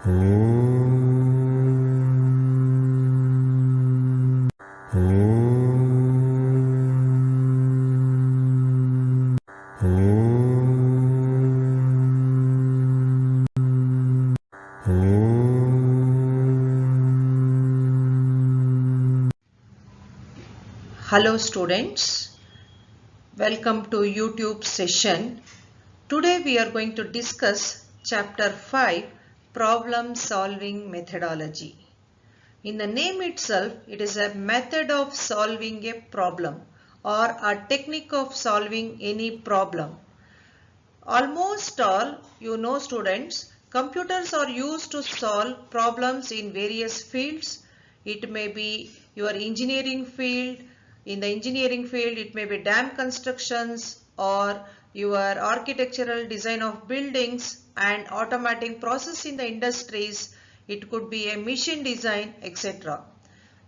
Hello students, welcome to YouTube session. Today we are going to discuss chapter 5, problem solving methodology. In the name itself, it is a method of solving a problem or a technique of solving any problem. Almost all, students, computers are used to solve problems in various fields. It may be your engineering field. In the engineering field, it may be dam constructions or your architectural design of buildings and automating process in the industries. It could be a machine design, etc.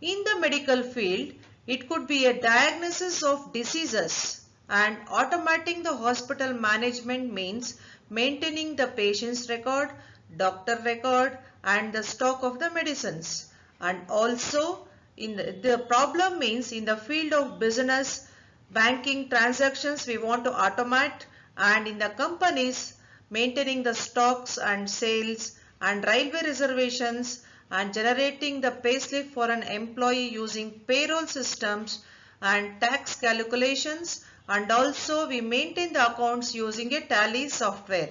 In the medical field, it could be a diagnosis of diseases, and automating the hospital management means maintaining the patient's record, doctor record and the stock of the medicines. And also in the problem means in the field of business, banking transactions we want to automate, and in the companies maintaining the stocks and sales and railway reservations and generating the payslip for an employee using payroll systems and tax calculations, and also we maintain the accounts using a tally software.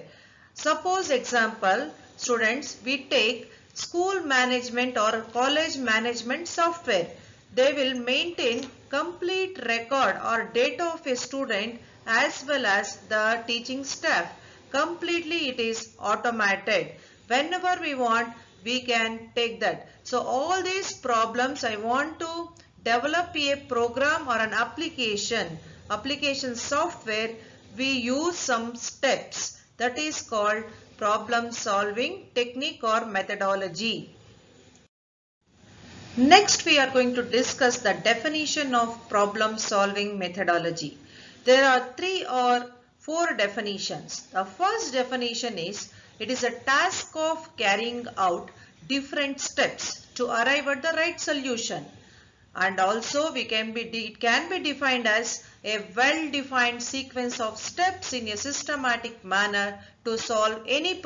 Suppose example, students, we take school management or college management software. They will maintain complete record or data of a student as well as the teaching staff. Completely it is automated. Whenever we want, we can take that. So all these problems I want to develop a program or an application software, we use some steps, that is called problem solving technique or methodology. Next we are going to discuss the definition of problem solving methodology. There are 3 or 4 definitions. The first definition is it is a task of carrying out different steps to arrive at the right solution. And also it can be defined as a well-defined sequence of steps in a systematic manner to solve any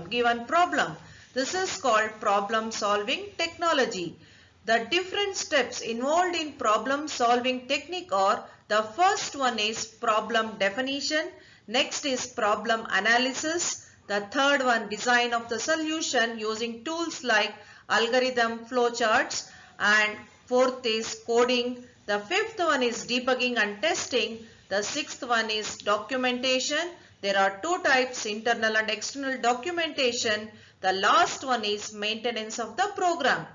given problem. This is called problem solving technology. The different steps involved in problem solving technique are: the first one is problem definition, next is problem analysis, the third one design of the solution using tools like algorithm, flowcharts, and fourth is coding, the fifth one is debugging and testing, the sixth one is documentation. There are 2 types, internal and external documentation. The last one is maintenance of the program.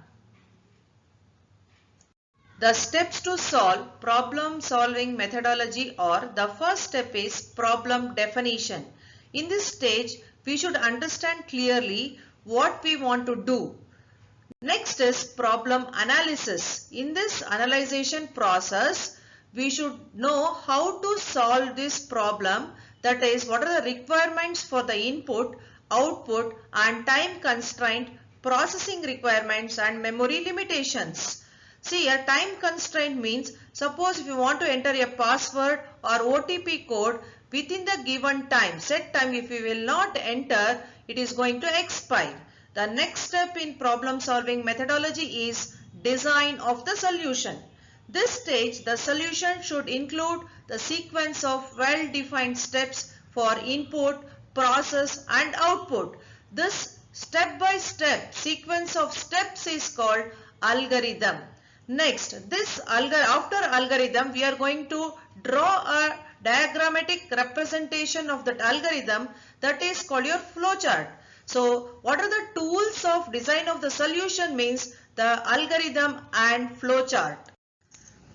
The steps to solve problem solving methodology are: the first step is problem definition. In this stage, we should understand clearly what we want to do. Next is problem analysis. In this analyzation process, we should know how to solve this problem, that is, what are the requirements for the input, output and time constraint, processing requirements and memory limitations. See, a time constraint means, suppose if you want to enter a password or OTP code within the given time, set time, if you will not enter, it is going to expire. The next step in problem solving methodology is design of the solution. This stage, the solution should include the sequence of well-defined steps for input, process and output. This step-by-step sequence of steps is called algorithm. Next, after algorithm, we are going to draw a diagrammatic representation of that algorithm, that is called your flowchart. So, what are the tools of design of the solution means the algorithm and flowchart.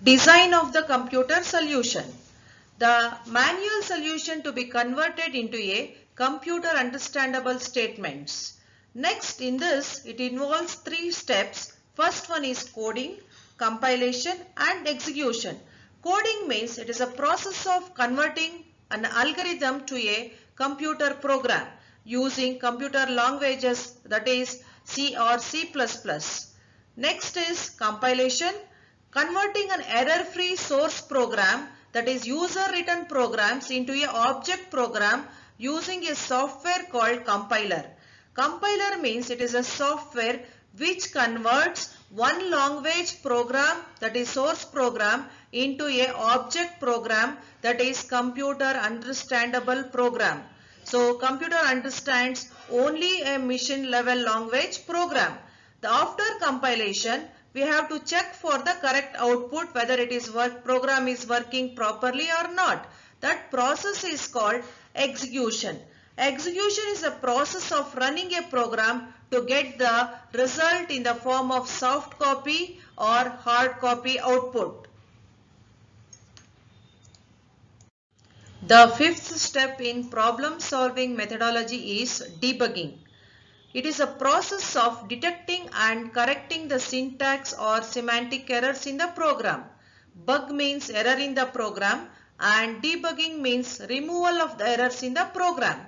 Design of the computer solution. The manual solution to be converted into a computer understandable statements. Next, in this, it involves 3 steps. First one is coding, compilation and execution. Coding means it is a process of converting an algorithm to a computer program. using computer languages, that is C or C++. Next is compilation, converting an error-free source program, that is user-written programs, into an object program using a software called compiler. Compiler means it is a software which converts one language program, that is source program, into a object program, that is computer understandable program. So computer understands only a machine level language program. After compilation, we have to check for the correct output, whether it is program is working properly or not. That process is called execution. Execution is a process of running a program to get the result in the form of soft copy or hard copy output. The fifth step in problem solving methodology is debugging. It is a process of detecting and correcting the syntax or semantic errors in the program. Bug means error in the program and debugging means removal of the errors in the program.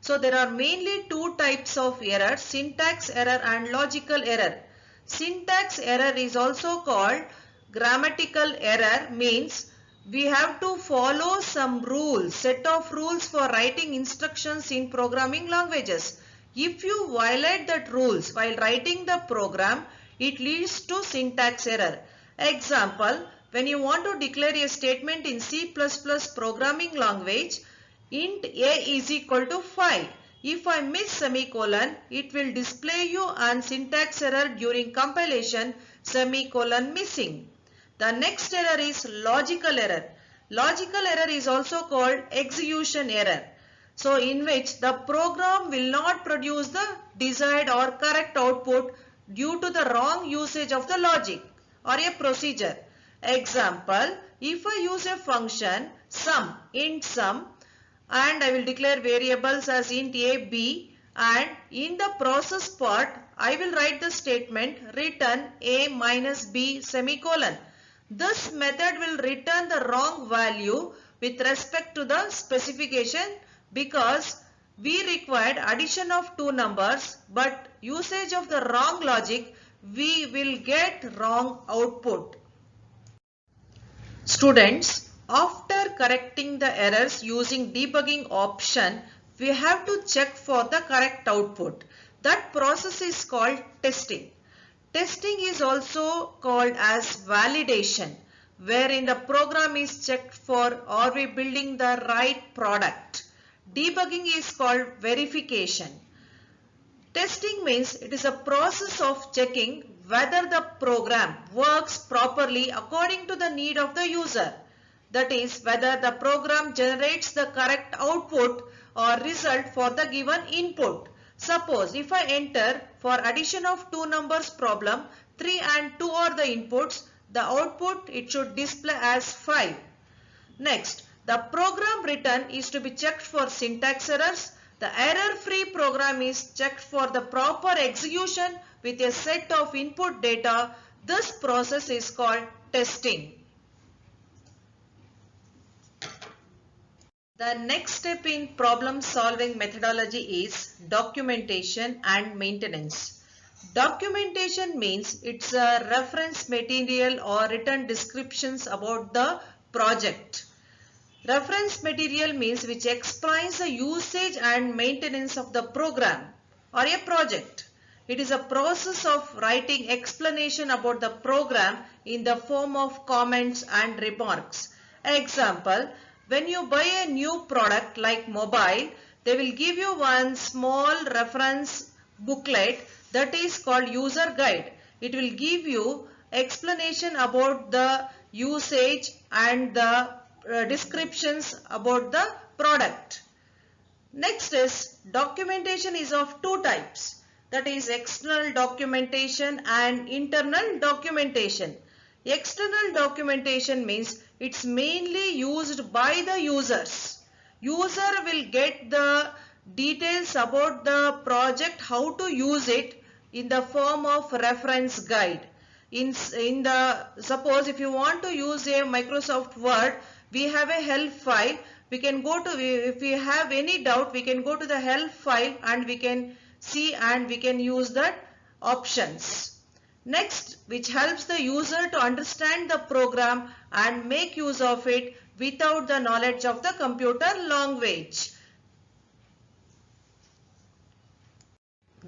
So there are mainly two types of error, syntax error and logical error. Syntax error is also called grammatical error, means we have to follow some rules, set of rules for writing instructions in programming languages. If you violate that rules while writing the program, it leads to syntax error. Example, when you want to declare a statement in C++ programming language, int a is equal to 5. If I miss semicolon, it will display you an syntax error during compilation, semicolon missing. The next error is logical error. Logical error is also called execution error. So in which the program will not produce the desired or correct output due to the wrong usage of the logic or a procedure. Example, if I use a function sum, int sum, and I will declare variables as int a, b, and in the process part I will write the statement return a minus b semicolon. This method will return the wrong value with respect to the specification because we required addition of two numbers, but usage of the wrong logic, we will get wrong output. Students, after correcting the errors using debugging option, we have to check for the correct output. That process is called testing. Testing is also called as validation, wherein the program is checked for are we building the right product. Debugging is called verification. Testing means it is a process of checking whether the program works properly according to the need of the user. That is, whether the program generates the correct output or result for the given input. Suppose if I enter for addition of two numbers problem, 3 and 2 are the inputs, the output it should display as 5. Next, the program written is to be checked for syntax errors. The error-free program is checked for the proper execution with a set of input data. This process is called testing. The next step in problem solving methodology is documentation and maintenance. Documentation means it's a reference material or written descriptions about the project. Reference material means which explains the usage and maintenance of the program or a project. It is a process of writing explanation about the program in the form of comments and remarks. Example, when you buy a new product like mobile, they will give you one small reference booklet that is called user guide. It will give you explanation about the usage and the descriptions about the product. Next is documentation is of two types, that is external documentation and internal documentation. External documentation means it's mainly used by the users. User will get the details about the project, how to use it in the form of reference guide. Suppose if you want to use a Microsoft Word, we have a help file we can go to, if we have any doubt, we can go to the help file and we can see and we can use that options. Next, which helps the user to understand the program and make use of it without the knowledge of the computer language.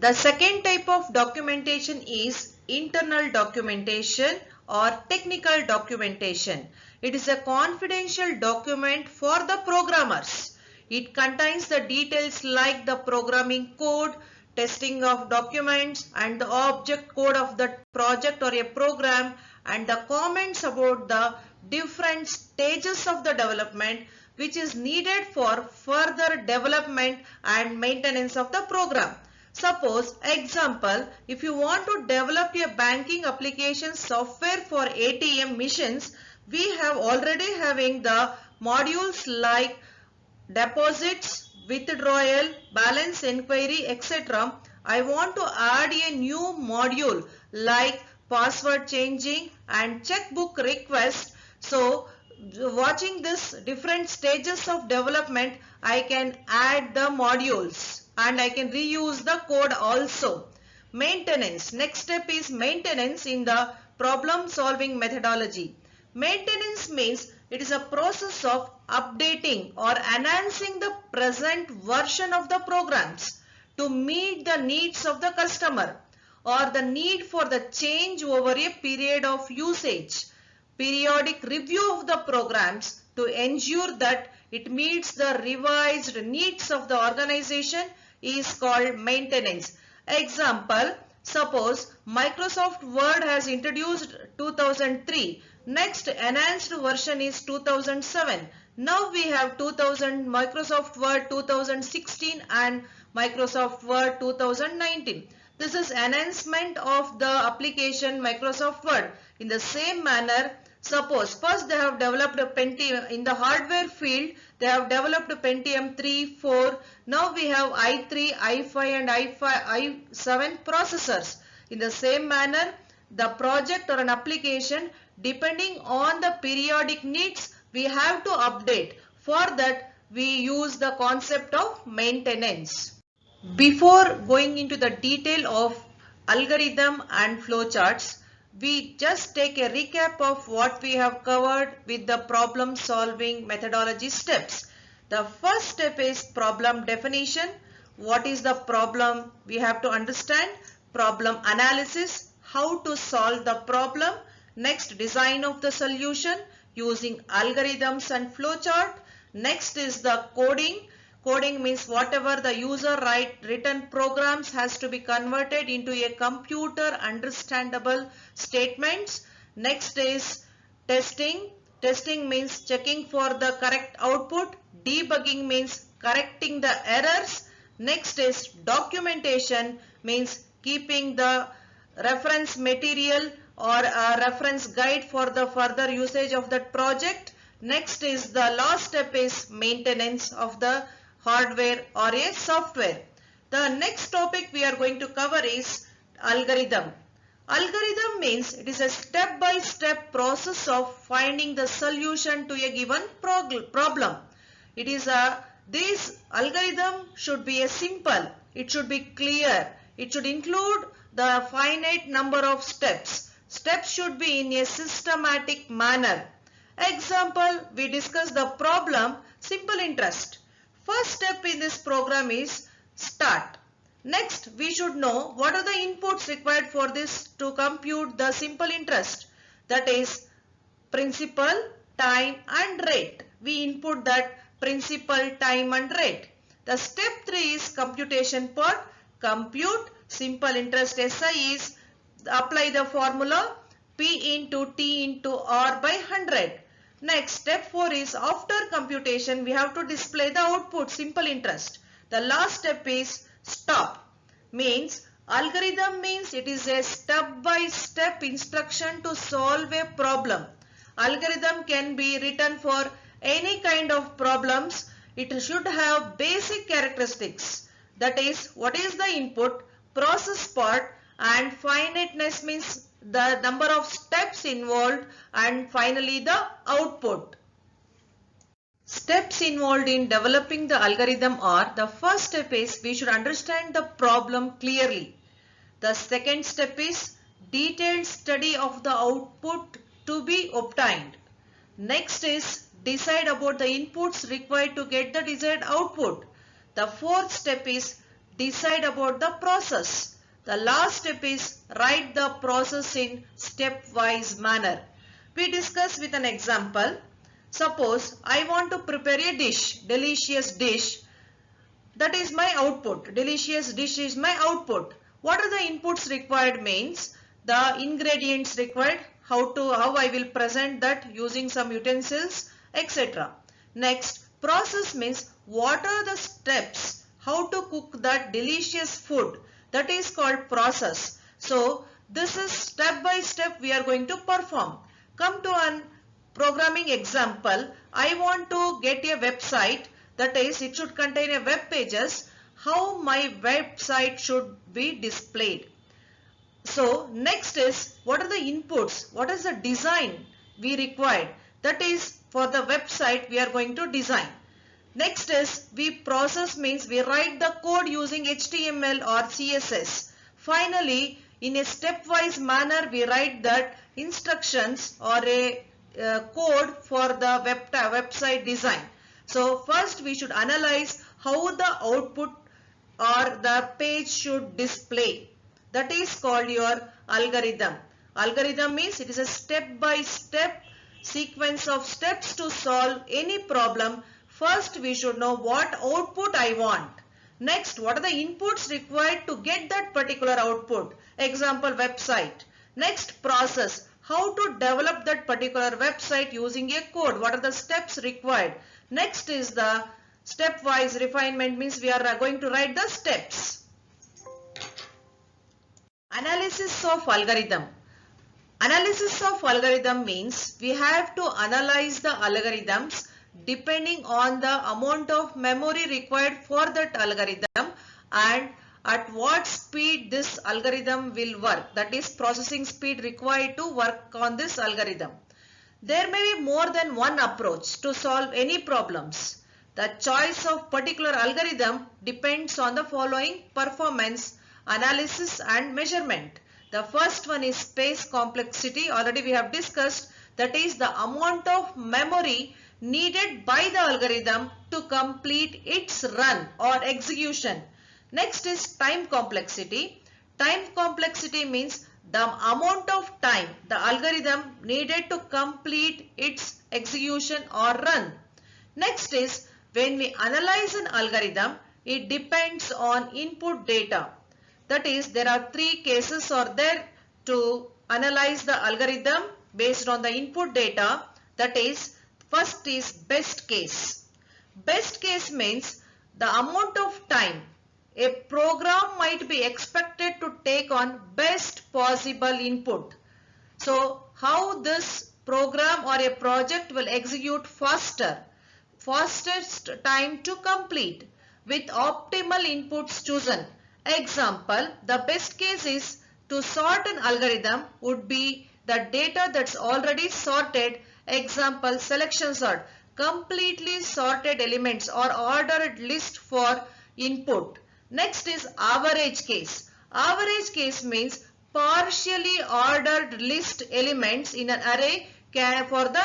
The second type of documentation is internal documentation or technical documentation. It is a confidential document for the programmers. It contains the details like the programming code, testing of documents and the object code of the project or a program, and the comments about the different stages of the development which is needed for further development and maintenance of the program. Suppose, example, if you want to develop a banking application software for ATM machines, we have already having the modules like deposits, withdrawal, balance inquiry, etc. I want to add a new module like password changing and checkbook request. So, watching this different stages of development, I can add the modules and I can reuse the code also. Maintenance. Next step is maintenance in the problem solving methodology. Maintenance means it is a process of updating or enhancing the present version of the programs to meet the needs of the customer or the need for the change over a period of usage. Periodic review of the programs to ensure that it meets the revised needs of the organization is called maintenance. Example, suppose Microsoft Word has introduced 2003. Next enhanced version is 2007. Now we have Microsoft Word 2016 and Microsoft Word 2019. This is enhancement of the application Microsoft Word. In the same manner, suppose first they have developed a Pentium in the hardware field, they have developed a Pentium 3, 4. Now we have i3, i5 and i7 processors. In the same manner, the project or an application, depending on the periodic needs, we have to update. For that, we use the concept of maintenance. Before going into the detail of algorithm and flowcharts, we just take a recap of what we have covered with the problem solving methodology steps. The first step is problem definition. What is the problem? We have to understand. Problem analysis, how to solve the problem. Next, design of the solution using algorithms and flowchart. Next is the coding. Coding means whatever the user written programs has to be converted into a computer understandable statements. Next is testing. Testing means checking for the correct output. Debugging means correcting the errors. Next is documentation, means keeping the reference material or a reference guide for the further usage of that project. Next is the last step is maintenance of the hardware or a software. The next topic we are going to cover is algorithm. Algorithm means it is a step-by-step process of finding the solution to a given problem. It is this algorithm should be a simple, it should be clear, it should include the finite number of steps. Steps should be in a systematic manner. Example, we discuss the problem simple interest. First step in this program is start. Next, we should know what are the inputs required for this to compute the simple interest. That is principal, time and rate. We input that principal, time and rate. The step 3 is computation part. Compute simple interest SI is apply the formula P into T into R by 100. Next, step 4 is after computation we have to display the output simple interest. The last step is stop. Means algorithm means it is a step-by-step instruction to solve a problem. Algorithm can be written for any kind of problems. It should have basic characteristics. That is, what is the input, process part, and finiteness means the number of steps involved, and finally the output. Steps involved in developing the algorithm are: the first step is we should understand the problem clearly. The second step is detailed study of the output to be obtained. Next is decide about the inputs required to get the desired output. The fourth step is decide about the process. The last step is write the process in stepwise manner. We discuss with an example. Suppose I want to prepare a dish, delicious dish. That is my output. Delicious dish is my output. What are the inputs required means the ingredients required, how I will present that using some utensils, etc. Next, process means what are the steps, how to cook that delicious food, that is called process. So this is step by step we are going to perform. Come to an programming example. I want to get a website, that is it should contain a web pages, how my website should be displayed. So next is what are the inputs, what is the design we required, that is for the website we are going to design. Next is we process means we write the code using HTML or CSS. Finally, in a stepwise manner we write that instructions or a code for the website design. So first we should analyze how the output or the page should display. That is called your algorithm. Algorithm means it is a step-by-step sequence of steps to solve any problem. First we should know what output I want. Next, what are the inputs required to get that particular output? Example, website. Next, process. How to develop that particular website using a code. What are the steps required? Next is the stepwise refinement, means we are going to write the steps. Analysis of algorithm. Analysis of algorithm means we have to analyze the algorithms depending on the amount of memory required for that algorithm and at what speed this algorithm will work, that is processing speed required to work on this algorithm. There may be more than one approach to solve any problems. The choice of particular algorithm depends on the following: performance, analysis and measurement. The first one is space complexity. Already we have discussed, that is the amount of memory needed by the algorithm to complete its run or execution. Next is time complexity. Time complexity means the amount of time the algorithm needed to complete its execution or run. Next is when we analyze an algorithm, it depends on input data. That is, there are three cases are there to analyze the algorithm based on the input data. That is, first is best case. Best case means the amount of time a program might be expected to take on best possible input. So how this program or a project will execute faster, fastest time to complete with optimal inputs chosen. Example, the best case is to sort an algorithm would be the data that's already sorted. Example, selection sort, completely sorted elements or ordered list for input. Next is average case. Average case means partially ordered list elements in an array for the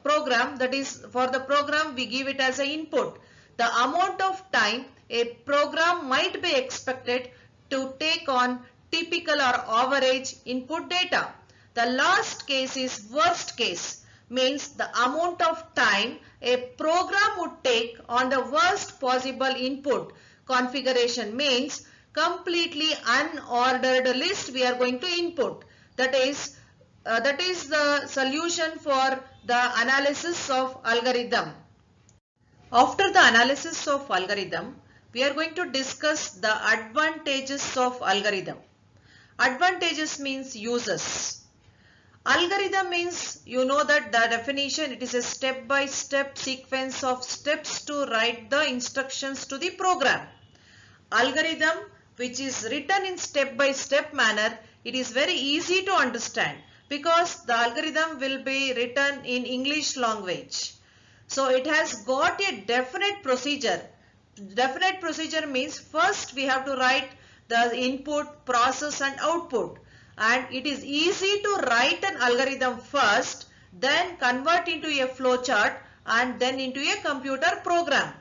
program, that is for the program we give it as an input. The amount of time a program might be expected to take on typical or average input data. The last case is worst case, means the amount of time a program would take on the worst possible input configuration, means completely unordered list we are going to input. That is the solution for the analysis of algorithm. After the analysis of algorithm, we are going to discuss the advantages of algorithm. Advantages means uses. Algorithm means, you know that the definition, it is a step-by-step sequence of steps to write the instructions to the program. Algorithm which is written in step-by-step manner, it is very easy to understand because the algorithm will be written in English language. So it has got a definite procedure. Definite procedure means first we have to write the input, process and output. And it is easy to write an algorithm first, then convert into a flowchart and then into a computer program.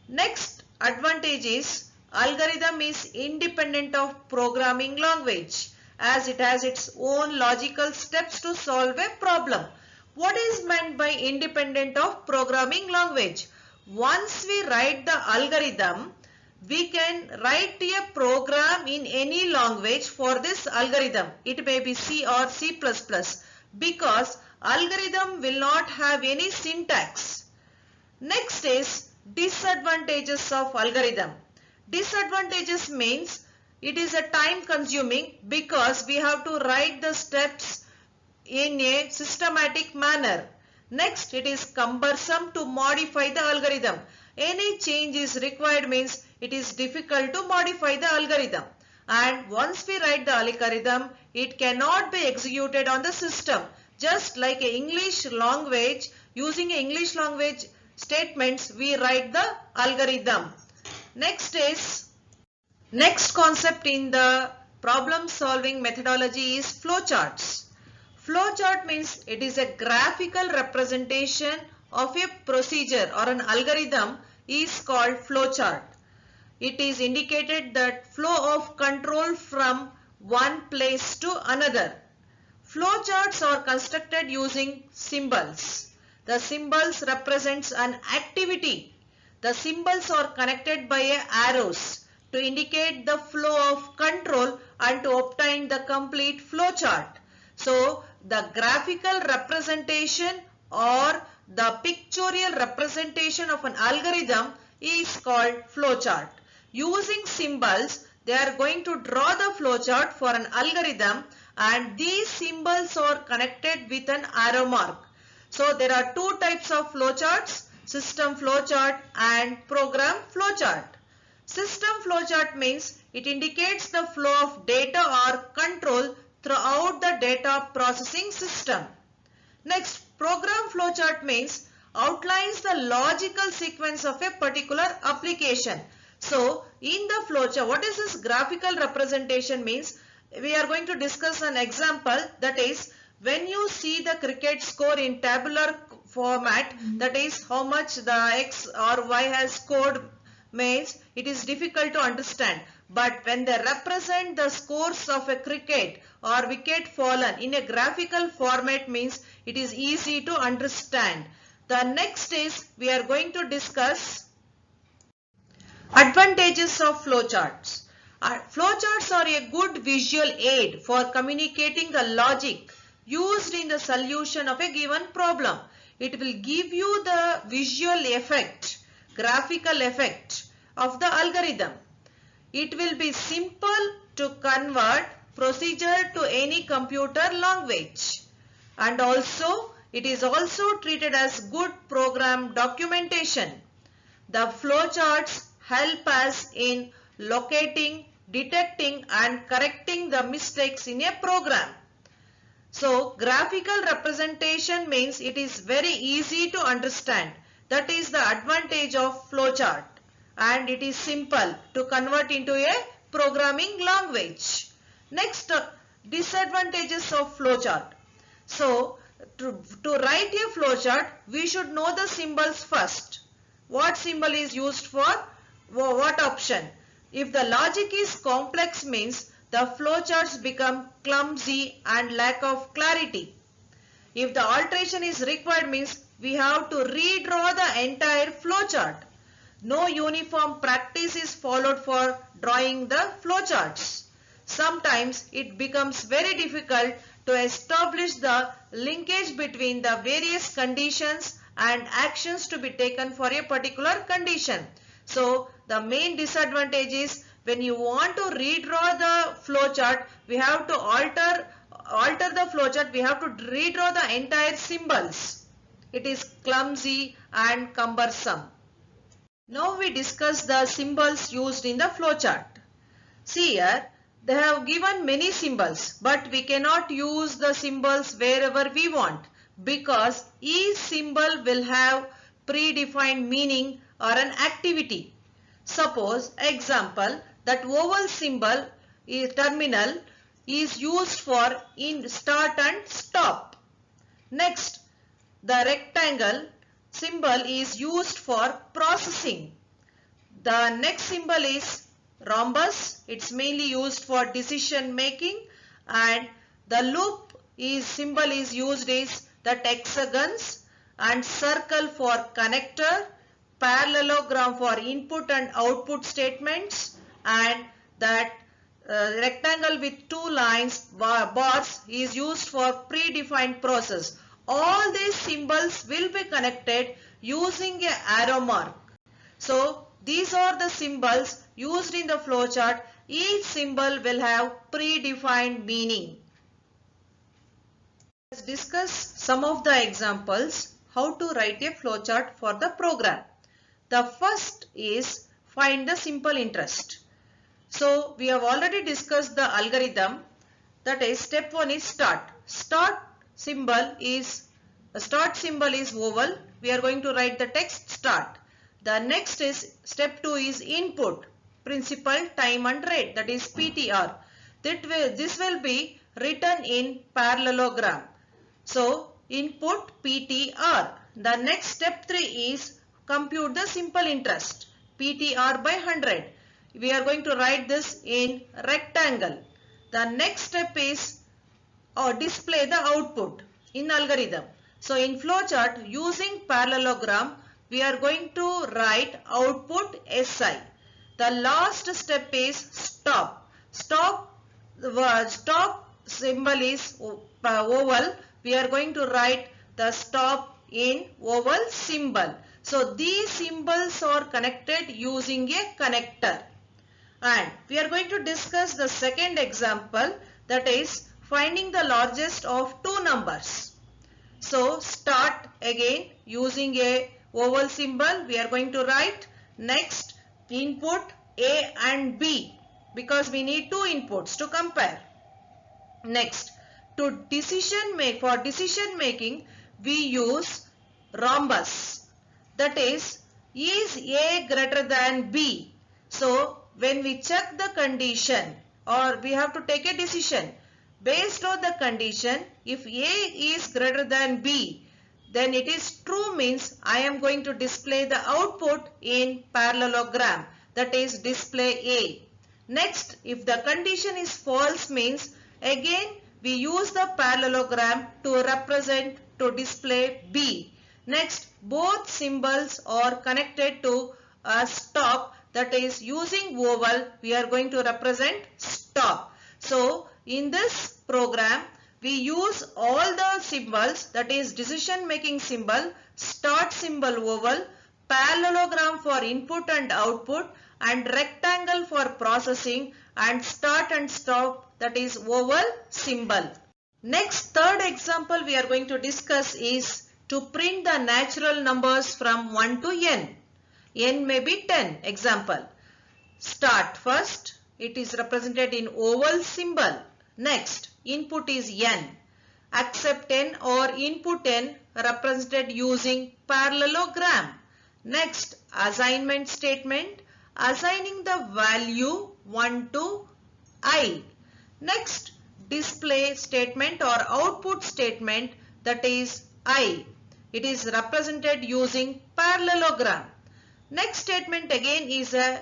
Next advantage is algorithm is independent of programming language as it has its own logical steps to solve a problem. What is meant by independent of programming language? Once we write the algorithm, we can write a program in any language for this algorithm. It may be C or C++ because algorithm will not have any syntax. Next is disadvantages of algorithm. Disadvantages means it is a time consuming because we have to write the steps in a systematic manner. Next, it is cumbersome to modify the algorithm. Any change is required means it is difficult to modify the algorithm. And once we write the algorithm, it cannot be executed on the system. Just like a English language, using a English language statements, we write the algorithm. Next concept in the problem solving methodology is flowcharts. Flowchart means it is a graphical representation of a procedure or an algorithm is called flowchart. It is indicated that flow of control from one place to another. Flowcharts are constructed using symbols. The symbols represents an activity. The symbols are connected by arrows to indicate the flow of control and to obtain the complete flowchart. So, the graphical representation or the pictorial representation of an algorithm is called flowchart. Using symbols, they are going to draw the flowchart for an algorithm and these symbols are connected with an arrow mark. So, there are two types of flowcharts, system flowchart and program flowchart. System flowchart means it indicates the flow of data or control throughout the data processing system. Next, program flowchart means outlines the logical sequence of a particular application. So, in the flowchart, what is this graphical representation means? We are going to discuss an example, that is when you see the cricket score in tabular format, that is how much the X or Y has scored means it is difficult to understand. But when they represent the scores of a cricket or wicket fallen in a graphical format means it is easy to understand. The next is we are going to discuss advantages of flowcharts. Flowcharts are a good visual aid for communicating the logic used in the solution of a given problem. It will give you the visual effect, graphical effect of the algorithm. It will be simple to convert procedure to any computer language. And also, it is also treated as good program documentation. The flowcharts help us in locating, detecting and correcting the mistakes in a program. So, graphical representation means it is very easy to understand. That is the advantage of flowchart. And it is simple to convert into a programming language. Next, disadvantages of flowchart. So, to write a flowchart, we should know the symbols first. What symbol is used for what option? If the logic is complex means the flowcharts become clumsy and lack of clarity. If the alteration is required means we have to redraw the entire flowchart. No uniform practice is followed for drawing the flowcharts. Sometimes it becomes very difficult to establish the linkage between the various conditions and actions to be taken for a particular condition. So, the main disadvantage is when you want to redraw the flowchart, we have to alter the flowchart, we have to redraw the entire symbols. It is clumsy and cumbersome. Now we discuss the symbols used in the flowchart. See here, they have given many symbols, but we cannot use the symbols wherever we want because each symbol will have predefined meaning or an activity. Suppose example that oval symbol is terminal is used for in start and stop. Next, the rectangle symbol is used for processing. The next symbol is rhombus. It's mainly used for decision making, and the loop symbol is used is that hexagons, and circle for connector, parallelogram for input and output statements, and that rectangle with two lines bars is used for predefined process. All these symbols will be connected using a arrow mark. So these are the symbols used in the flowchart. Each symbol will have predefined meaning. Let's discuss some of the examples how to write a flowchart for the program. The first is find the simple interest. So we have already discussed the algorithm. That is, step 1 is start. Start symbol is oval. We are going to write the text start. The next is step 2 is input, principal, time and rate, that is PTR. This will be written in parallelogram. So input PTR. The next step 3 is compute the simple interest, PTR by 100. We are going to write this in rectangle. The next step is display the output in algorithm. So in flowchart using parallelogram, we are going to write output SI. The last step is stop. Stop symbol is oval. We are going to write the stop in oval symbol. So these symbols are connected using a connector. And we are going to discuss the second example, that is finding the largest of two numbers. So start again using a oval symbol. We are going to write next input A and B because we need two inputs to compare. Next, for decision making we use rhombus. That is A greater than B? So when we check the condition, or we have to take a decision based on the condition, if A is greater than B, then it is true, means I am going to display the output in parallelogram, that is display A. Next, if the condition is false, means again we use the parallelogram to display B. Next, both symbols are connected to a stop, that is using oval we are going to represent stop. So in this program we use all the symbols, that is decision making symbol, start symbol oval, parallelogram for input and output, and rectangle for processing, and start and stop, that is oval symbol. Next, third example we are going to discuss is to print the natural numbers from 1 to n. N may be 10. Example, start first, it is represented in oval symbol. Next, input is n. Accept n or input n represented using parallelogram. Next, assignment statement, assigning the value 1 to I. Next, display statement or output statement, that is I. It is represented using parallelogram. Next statement again is a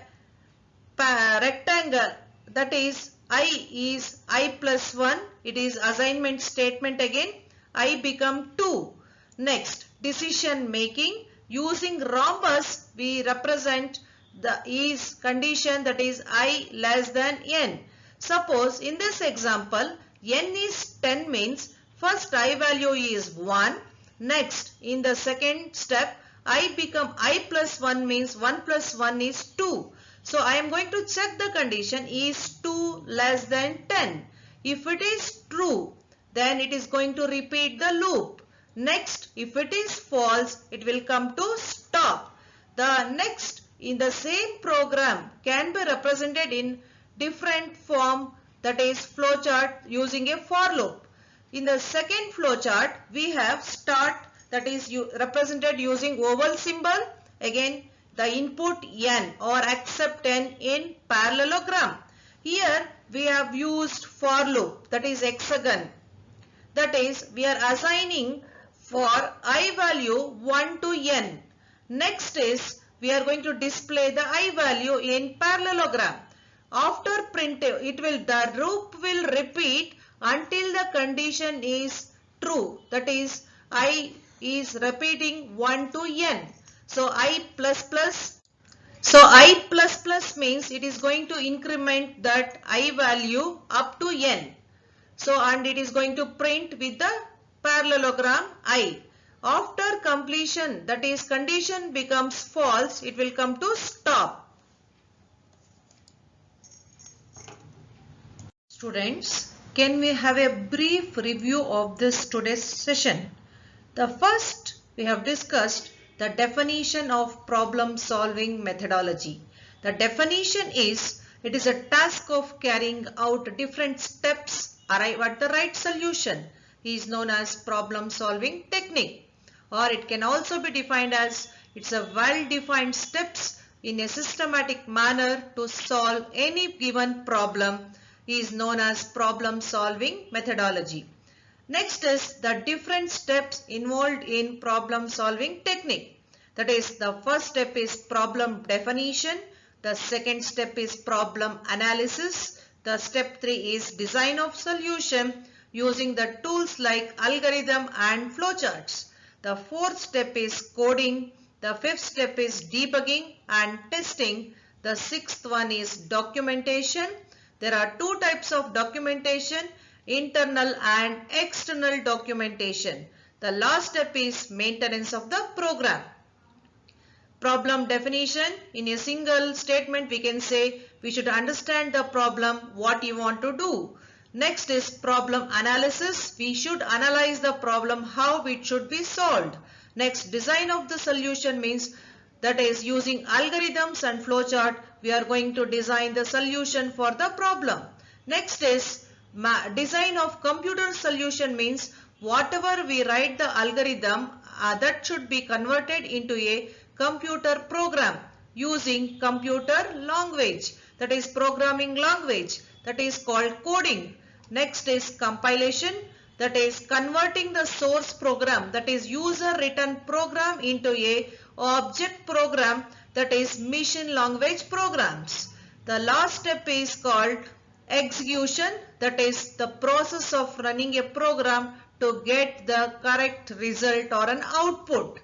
rectangle, that is I is I plus 1. It is assignment statement again. I become 2. Next, decision making. Using rhombus we represent the is condition, that is I less than n. Suppose in this example n is 10 means first I value is 1. Next, in the second step I become I plus 1 means 1 plus 1 is 2. So I am going to check the condition is 2 less than 10. If it is true, then it is going to repeat the loop. Next, if it is false, it will come to stop. The next in the same program can be represented in different form, that is flowchart using a for loop. In the second flowchart we have start that is represented using oval symbol. Again, the input n or accept n in parallelogram. Here we have used for loop, that is hexagon. That is, we are assigning for I value 1 to n. Next is, we are going to display the I value in parallelogram. After printf, the loop will repeat until the condition is true. That is, I is repeating 1 to n. So I plus plus means it is going to increment that I value up to n. So, and it is going to print with the parallelogram I. After completion, that is condition becomes false, it will come to stop. Students, can we have a brief review of this today's session? The first, we have discussed the definition of problem solving methodology. The definition is, it is a task of carrying out different steps arrive at the right solution is known as problem solving technique, or it can also be defined as it's a well-defined steps in a systematic manner to solve any given problem is known as problem solving methodology. Next is the different steps involved in problem solving technique. That is, the first step is problem definition, the second step is problem analysis, the step 3 is design of solution using the tools like algorithm and flowcharts. The fourth step is coding. The fifth step is debugging and testing. The sixth one is documentation. There are two types of documentation, internal and external documentation. The last step is maintenance of the program. Problem definition, in a single statement we can say we should understand the problem, what you want to do. Next is problem analysis. We should analyze the problem, how it should be solved. Next, design of the solution means that is using algorithms and flowchart we are going to design the solution for the problem. Next is design of computer solution means whatever we write the algorithm that should be converted into a computer program using computer language, that is programming language, that is called coding. Next is compilation, that is converting the source program, that is user written program into a object program, that is machine language programs. The last step is called execution, that is the process of running a program to get the correct result or an output.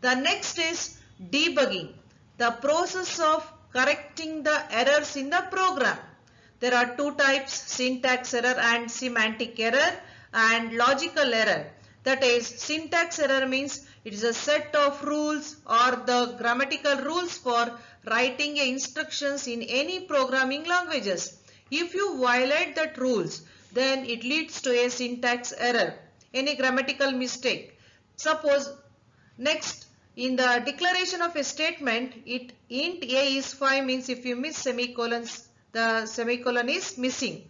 The next is debugging, the process of correcting the errors in the program. There are two types, syntax error and semantic error and logical error. That is, syntax error means it is a set of rules or the grammatical rules for writing instructions in any programming languages. If you violate that rules, then it leads to a syntax error, any grammatical mistake. Suppose next, in the declaration of a statement, int a is 5 means if you miss semicolons, the semicolon is missing.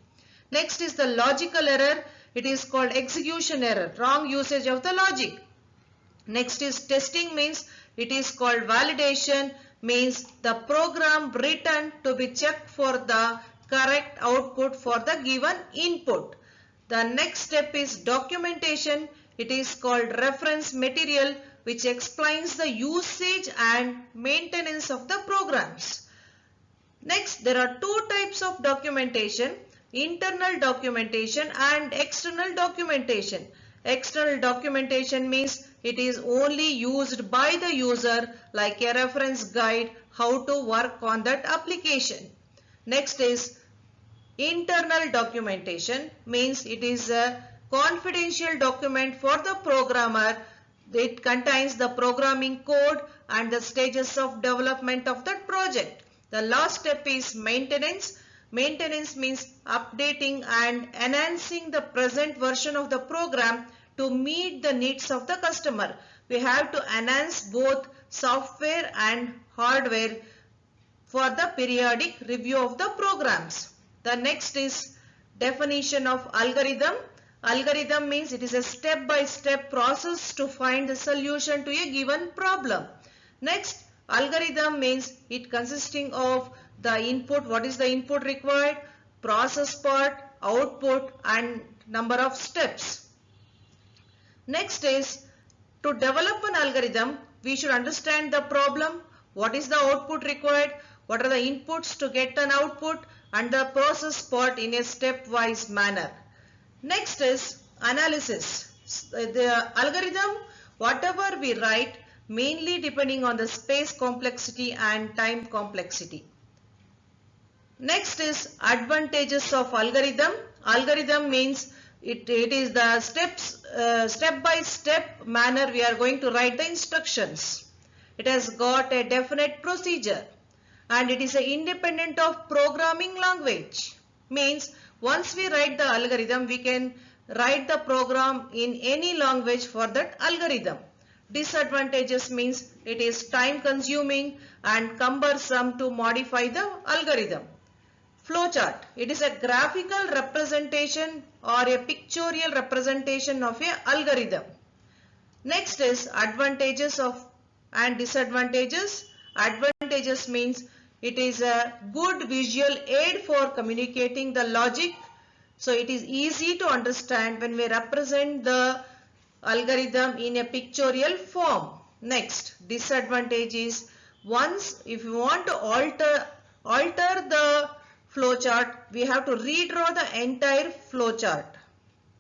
Next is the logical error. It is called execution error, wrong usage of the logic. Next is testing means it is called validation, means the program written to be checked for the correct output for the given input. The next step is documentation. It is called reference material, which explains the usage and maintenance of the programs. Next, there are two types of documentation, internal documentation and external documentation. External documentation means it is only used by the user, like a reference guide how to work on that application. Next is internal documentation, means it is a confidential document for the programmer. It contains the programming code and the stages of development of that project. The last step is maintenance. Maintenance means updating and enhancing the present version of the program to meet the needs of the customer. We have to enhance both software and hardware for the periodic review of the programs. The next is definition of algorithm. Algorithm means it is a step-by-step process to find the solution to a given problem. Next, algorithm means it consisting of the input, what is the input required, process part, output and number of steps. Next is, to develop an algorithm, we should understand the problem, what is the output required, what are the inputs to get an output and the process part in a stepwise manner. Next is analysis. The algorithm, whatever we write, mainly depending on the space complexity and time complexity. Next is advantages of algorithm. Algorithm means it is the step by step manner we are going to write the instructions. It has got a definite procedure and it is independent of programming language. Means once we write the algorithm, we can write the program in any language for that algorithm. Disadvantages means it is time consuming and cumbersome to modify the algorithm. Flowchart. It is a graphical representation or a pictorial representation of an algorithm. Next is advantages of and disadvantages. Advantages means it is a good visual aid for communicating the logic. So it is easy to understand when we represent the algorithm in a pictorial form. Next, disadvantage is once if you want to alter the flowchart, we have to redraw the entire flowchart.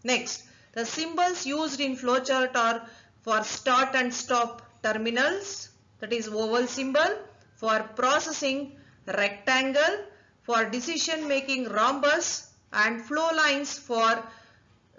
Next, the symbols used in flowchart are for start and stop terminals, that is oval symbol, for processing rectangle, for decision making rhombus and flow lines for,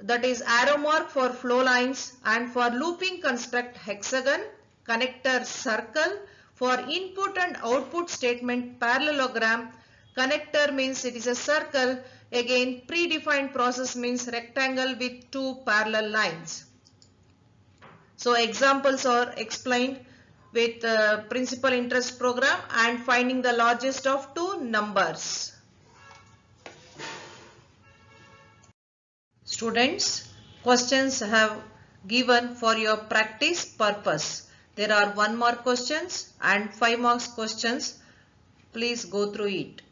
that is arrow mark for flow lines, and for looping construct hexagon, connector circle, for input and output statement parallelogram. Connector means it is a circle, again predefined process means rectangle with two parallel lines. So examples are explained with principal interest program and finding the largest of two numbers. Students, questions have given for your practice purpose. There are 1 mark questions and 5 marks questions. Please go through it.